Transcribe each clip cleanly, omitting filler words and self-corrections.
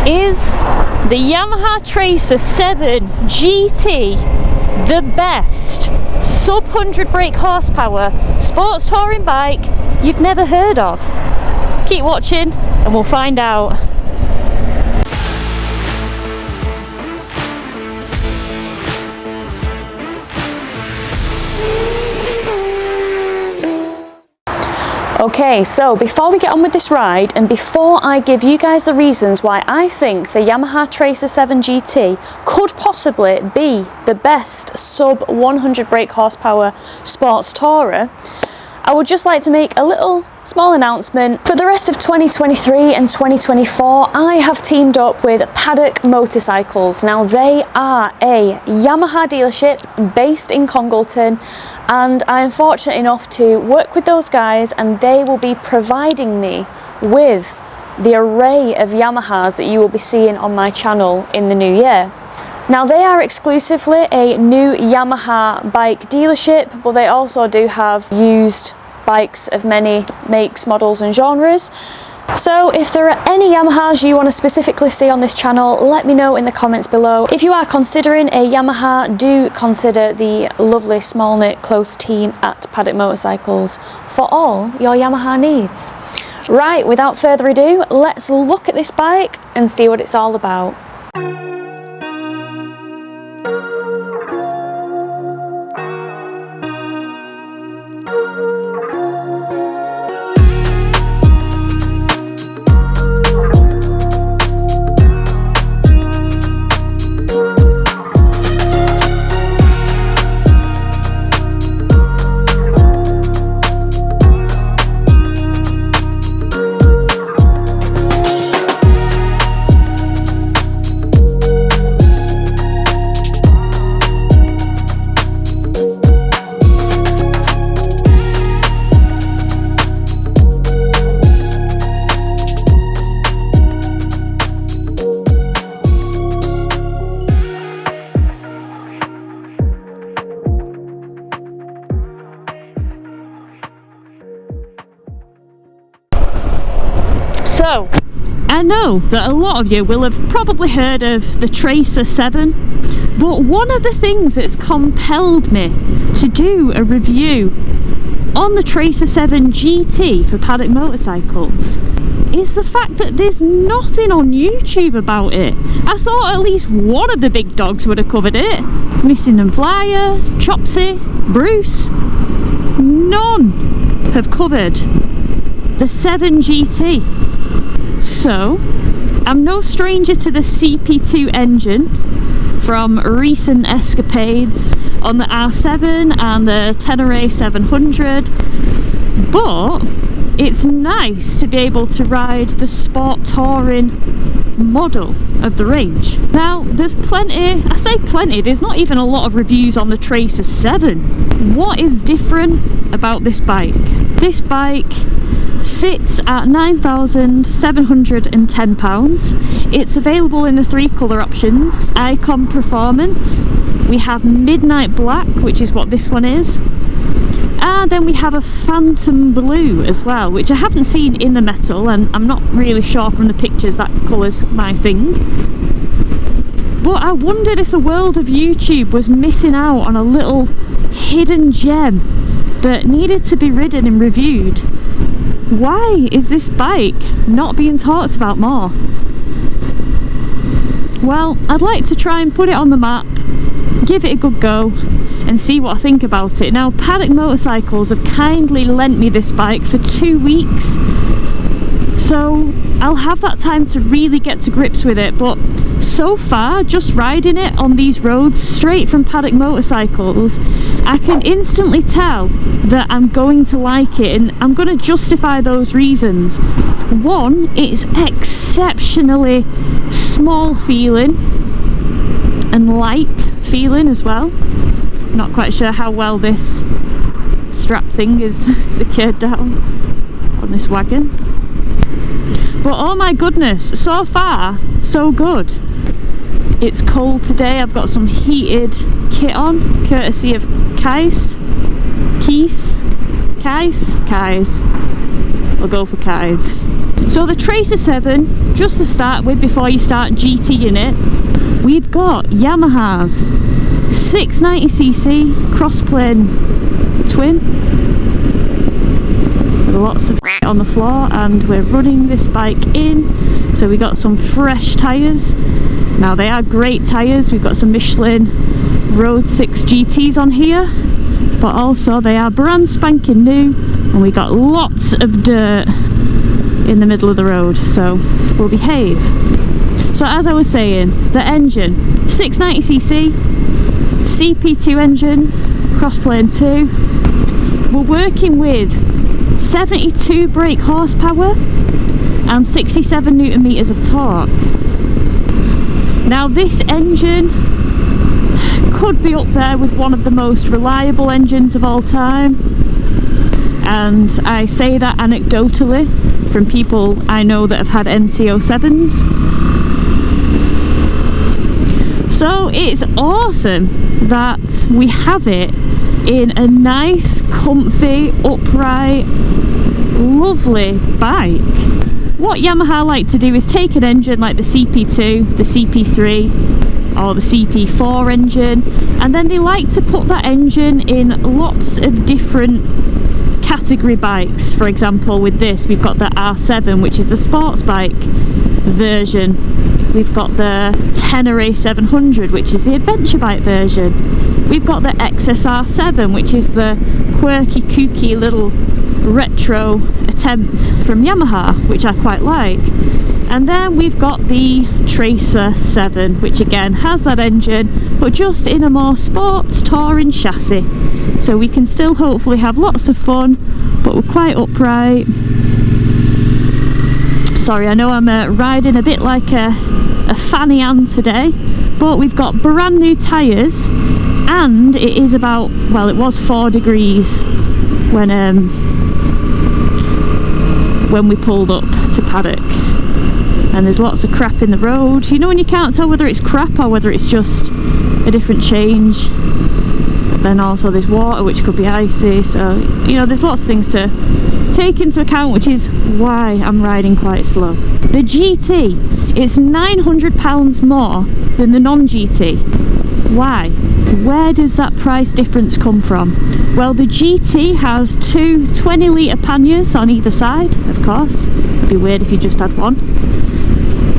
Is the Yamaha Tracer 7 GT the best sub 100 brake horsepower sports touring bike you've never heard of? Keep watching and we'll find out. Okay, so before we get on with this ride and before I give you guys the reasons why I think the Yamaha Tracer 7 GT could possibly be the best sub 100 brake horsepower sports tourer, I would just like to make a little small announcement. For the rest of 2023 and 2024, I have teamed up with Paddock Motorcycles. Now they are a Yamaha dealership based in Congleton, and I am fortunate enough to work with those guys, and they will be providing me with the array of Yamahas that you will be seeing on my channel in the new year. Now they are exclusively a new Yamaha bike dealership, but they also do have used bikes of many makes, models and genres. So if there are any Yamahas you want to specifically see on this channel, let me know in the comments below. If you are considering a Yamaha, do consider the lovely small knit close team at Paddock Motorcycles for all your Yamaha needs. Right, without further ado, let's look at this bike and see what it's all about. So, I know that a lot of you will have probably heard of the Tracer 7, but one of the things that's compelled me to do a review on the Tracer 7 GT for Paddock Motorcycles is the fact that there's nothing on YouTube about it. I thought at least one of the big dogs would have covered it. Missing and Flyer, Chopsy, Bruce, none have covered the 7 GT. So, I'm no stranger to the CP2 engine from recent escapades on the R7 and the Tenere 700, but it's nice to be able to ride the sport touring model of the range. Now, there's plenty, I say plenty, there's not even a lot of reviews on the Tracer 7. What is different about this bike? This bike sits at £9,710. It's available in the 3 colour options: Icon Performance, we have Midnight Black, which is what this one is, and then we have a Phantom Blue as well, which I haven't seen in the metal, and I'm not really sure from the pictures that colour's my thing. But I wondered if the world of YouTube was missing out on a little hidden gem that needed to be ridden and reviewed. Why is this bike not being talked about more? Well, I'd like to try and put it on the map, give it a good go and see what I think about it. Now, Paddock Motorcycles have kindly lent me this bike for 2 weeks, so I'll have that time to really get to grips with it. But so far, just riding it on these roads straight from Paddock Motorcycles, I can instantly tell that I'm going to like it, and I'm going to justify those reasons. One, it's exceptionally small feeling and light feeling as well. Not quite sure how well this strap thing is secured down on this wagon, but oh my goodness, so far so good. It's cold today. I've got some heated kit on, courtesy of Kais. We'll go for Kais. So the Tracer 7, just to start with before you start GTing it, we've got Yamaha's 690cc crossplane twin with lots of on the floor, and we're running this bike in. So we got some fresh tyres. Now they are great tyres. We've got some Michelin Road 6 GTs on here, but also they are brand spanking new, and we got lots of dirt in the middle of the road, so we'll behave. So as I was saying, the engine, 690cc CP2 engine, crossplane 2. We're working with 72 brake horsepower and 67 newton meters of torque. Now this engine could be up there with one of the most reliable engines of all time, and I say that anecdotally from people I know that have had NT07s. So it's awesome that we have it in a nice, comfy, upright, lovely bike. What Yamaha like to do is take an engine like the CP2, the CP3 or the CP4 engine, and then they like to put that engine in lots of different category bikes. For example, with this we've got the R7, which is the sports bike version. We've got the Tenere 700, which is the adventure bike version. We've got the XSR7, which is the quirky, kooky little retro attempt from Yamaha, which I quite like. And then we've got the Tracer 7, which again has that engine, but just in a more sports touring chassis. So we can still hopefully have lots of fun, but we're quite upright. Sorry, I know I'm riding a bit like a fanny Ann today, but we've got brand new tyres, and it is about, well, it was 4 degrees when we pulled up to paddock, and there's lots of crap in the road. You know when you can't tell whether it's crap or whether it's just a different change. But then also there's water, which could be icy, so you know there's lots of things to take into account, which is why I'm riding quite slow. The GT, it's £900 more than the non-GT. Why? Where does that price difference come from? Well, the GT has two 20-litre panniers on either side, of course. It'd be weird if you just had one.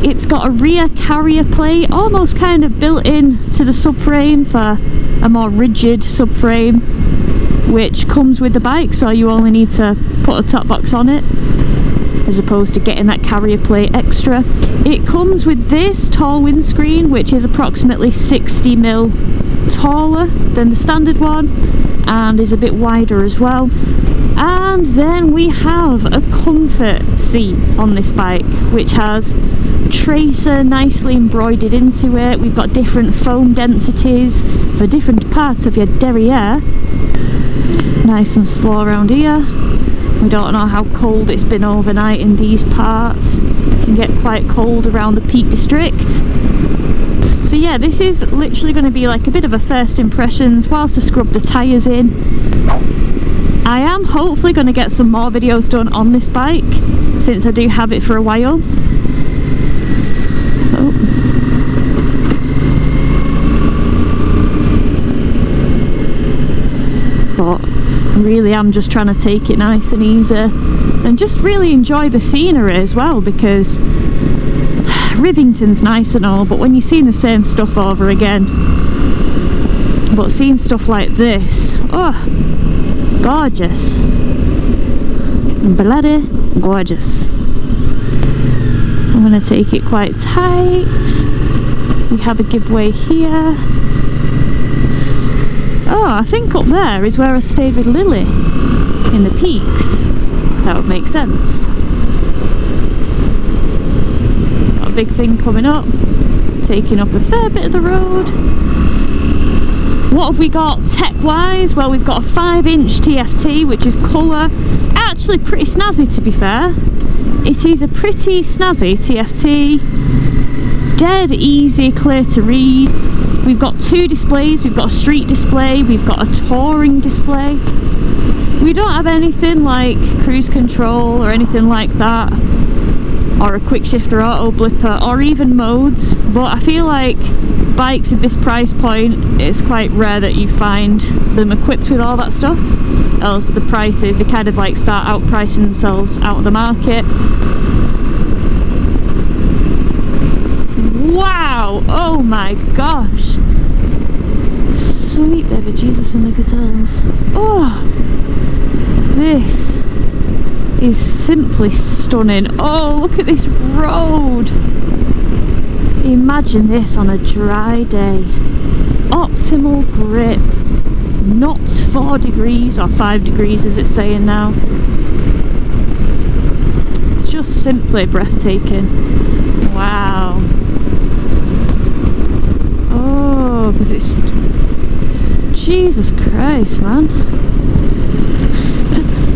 It's got a rear carrier plate, almost kind of built in to the subframe for a more rigid subframe, which comes with the bike, so you only need to put a top box on it, as opposed to getting that carrier plate extra. It comes with this tall windscreen, which is approximately 60mm taller than the standard one, and is a bit wider as well. And then we have a comfort seat on this bike, which has Tracer nicely embroidered into it. We've got different foam densities for different parts of your derriere. Nice and slow around here. We don't know how cold it's been overnight in these parts. It can get quite cold around the Peak District. So yeah, this is literally going to be like a bit of a first impressions whilst I scrub the tyres in. I am hopefully going to get some more videos done on this bike, since I do have it for a while. Oh. But I really am just trying to take it nice and easy and just really enjoy the scenery as well, because Rivington's nice and all, but when you're seeing the same stuff over again, but seeing stuff like this, oh, gorgeous, bloody gorgeous. I'm going to take it quite tight. We have a giveaway here. Oh, I think up there is where I stayed with Lily in the peaks. That would make sense. Got a big thing coming up, taking up a fair bit of the road. What have we got tech-wise? Well, we've got a 5-inch TFT, which is colour. Actually pretty snazzy, to be fair. It is a pretty snazzy TFT. Dead easy, clear to read. We've got 2 displays. We've got a street display. We've got a touring display. We don't have anything like cruise control or anything like that. or a quick shifter auto blipper, or even modes. But I feel like bikes at this price point, it's quite rare that you find them equipped with all that stuff, else the prices, they kind of like start outpricing themselves out of the market. Wow, oh my gosh, sweet baby Jesus and the gazelles. Oh, this is simply stunning. Oh, look at this road. Imagine this on a dry day. Optimal grip, not 4 degrees or 5 degrees as it's saying now. It's just simply breathtaking. Wow. Oh, because it's, Jesus Christ, man.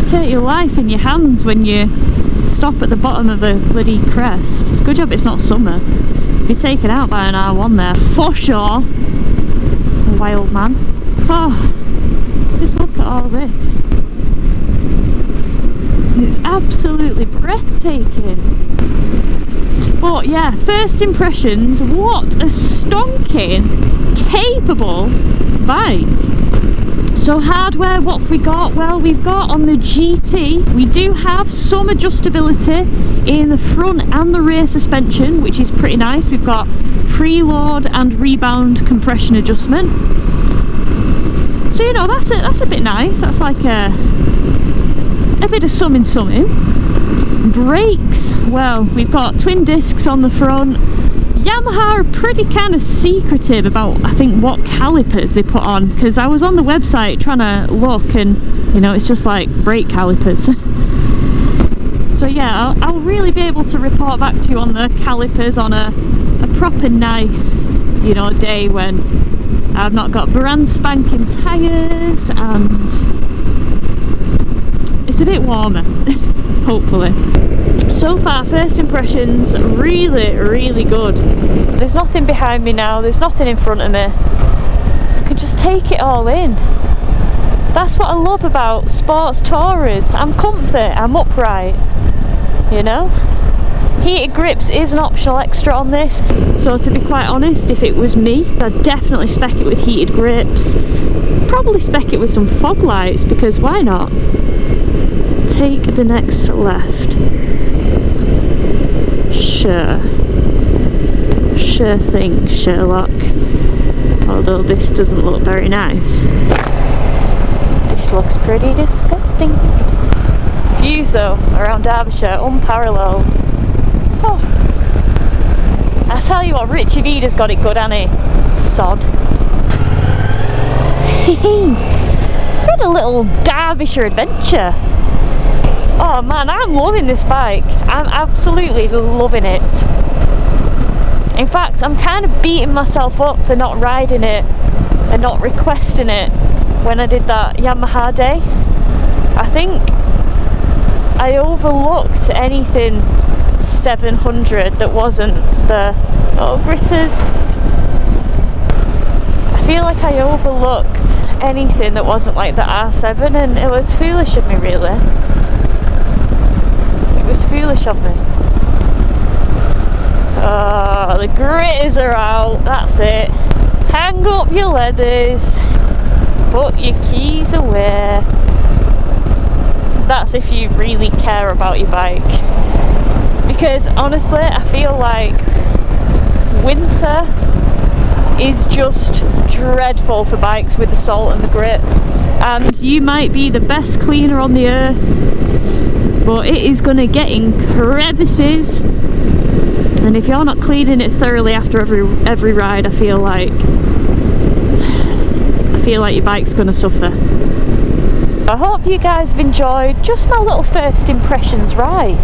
Take your life in your hands when you stop at the bottom of a bloody crest. It's a good job it's not summer. Be taken out by an R1 there for sure. Wild man. Oh, just look at all this. It's absolutely breathtaking. But yeah, first impressions, what a stonking, capable bike. So hardware, what have we got? Well, we've got on the GT, we do have some adjustability in the front and the rear suspension, which is pretty nice. We've got preload and rebound compression adjustment. So, you know, that's a bit nice. That's like a bit of something. Brakes, well, we've got twin discs on the front. Yamaha are pretty kind of secretive about, I think, what calipers they put on, because I was on the website trying to look and, you know, it's just like brake calipers. So yeah, I'll really be able to report back to you on the calipers on a proper nice, you know, day when I've not got brand spanking tyres and it's a bit warmer, hopefully. So far, first impressions, really good. There's nothing behind me now, there's nothing in front of me. I can just take it all in. That's what I love about sports tourers. I'm comfy, I'm upright, you know? Heated grips is an optional extra on this, so to be quite honest, if it was me, I'd definitely spec it with heated grips. Probably spec it with some fog lights, because why not? Take the next left. Sure thing, Sherlock. Although this doesn't look very nice. This looks pretty disgusting. Views though, around Derbyshire, unparalleled. Oh. I tell you what, Richie Vida's got it good, hasn't he? Sod. What a little Derbyshire adventure. Oh man, I'm loving this bike. I'm absolutely loving it. In fact, I'm kind of beating myself up for not riding it and not requesting it when I did that Yamaha day. I think I overlooked anything 700 that wasn't the gritters. I feel like I overlooked anything that wasn't like the R7, and it was foolish of me, really. It was foolish of me. Oh, the gritters are out, that's it. Hang up your leathers, put your keys away. That's if you really care about your bike. Because honestly, I feel like winter is just dreadful for bikes with the salt and the grit. And you might be the best cleaner on the earth, but it is going to get in crevices, and if you're not cleaning it thoroughly after every ride, I feel like your bike's going to suffer. I hope you guys have enjoyed just my little first impressions ride.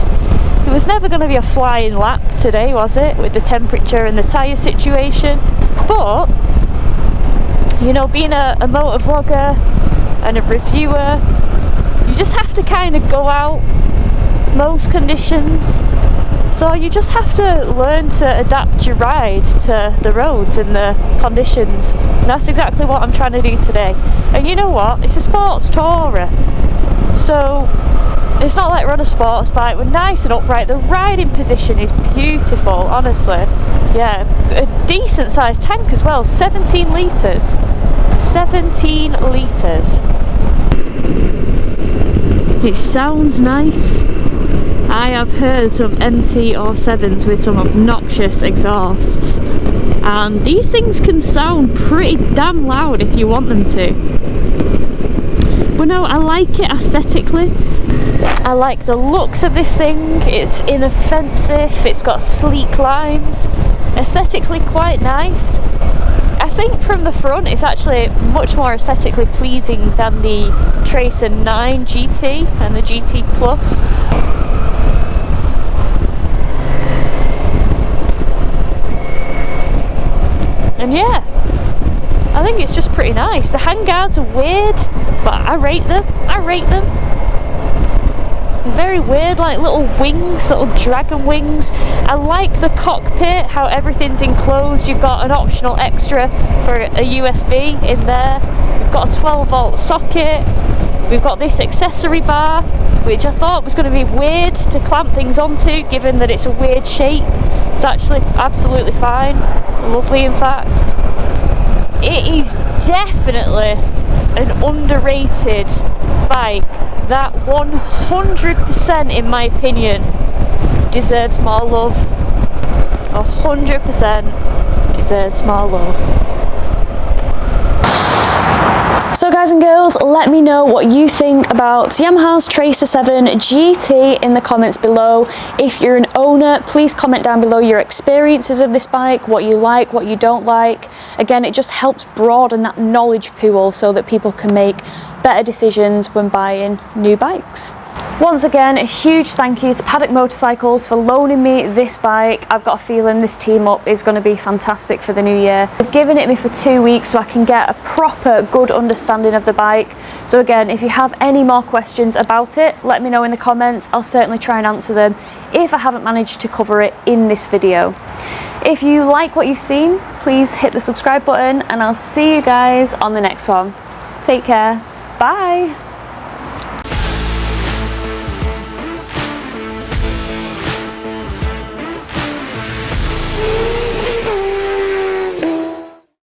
It was never going to be a flying lap today, was it, with the temperature and the tyre situation? But, you know, being a motor vlogger and a reviewer, you just have to kind of go out most conditions. So you just have to learn to adapt your ride to the roads and the conditions. And that's exactly what I'm trying to do today. And you know what? It's a sports tourer. So It's not like we're on a sports bike, we're nice and upright, the riding position is beautiful, honestly. Yeah, a decent sized tank as well, 17 litres. 17 litres. It sounds nice. I have heard some MT or 7s with some obnoxious exhausts, and these things can sound pretty damn loud if you want them to. But no, I like it aesthetically. I like the looks of this thing. It's inoffensive, it's got sleek lines, aesthetically quite nice. I think from the front it's actually much more aesthetically pleasing than the Tracer 9 GT and the GT Plus. And yeah, I think it's just pretty nice. The handguards are weird, but I rate them. I rate them. Very weird, like little wings, little dragon wings. I like the cockpit, how everything's enclosed. You've got an optional extra for a USB in there. We've got a 12-volt socket. We've got this accessory bar, which I thought was going to be weird to clamp things onto, given that it's a weird shape. It's actually absolutely fine. Lovely, in fact. It is definitely an underrated bike that 100%, in my opinion, deserves more love. 100% deserves more love. So guys and girls, let me know what you think about Yamaha's Tracer 7 GT in the comments below. If you're an owner, please comment down below your experiences of this bike, what you like, what you don't like. Again, it just helps broaden that knowledge pool so that people can make better decisions when buying new bikes. Once again, a huge thank you to Paddock Motorcycles for loaning me this bike. I've got a feeling this team up is going to be fantastic for the new year. They've given it me for 2 weeks so I can get a proper good understanding of the bike. So again, if you have any more questions about it, let me know in the comments. I'll certainly try and answer them if I haven't managed to cover it in this video. If you like what you've seen, please hit the subscribe button and I'll see you guys on the next one. Take care. Bye.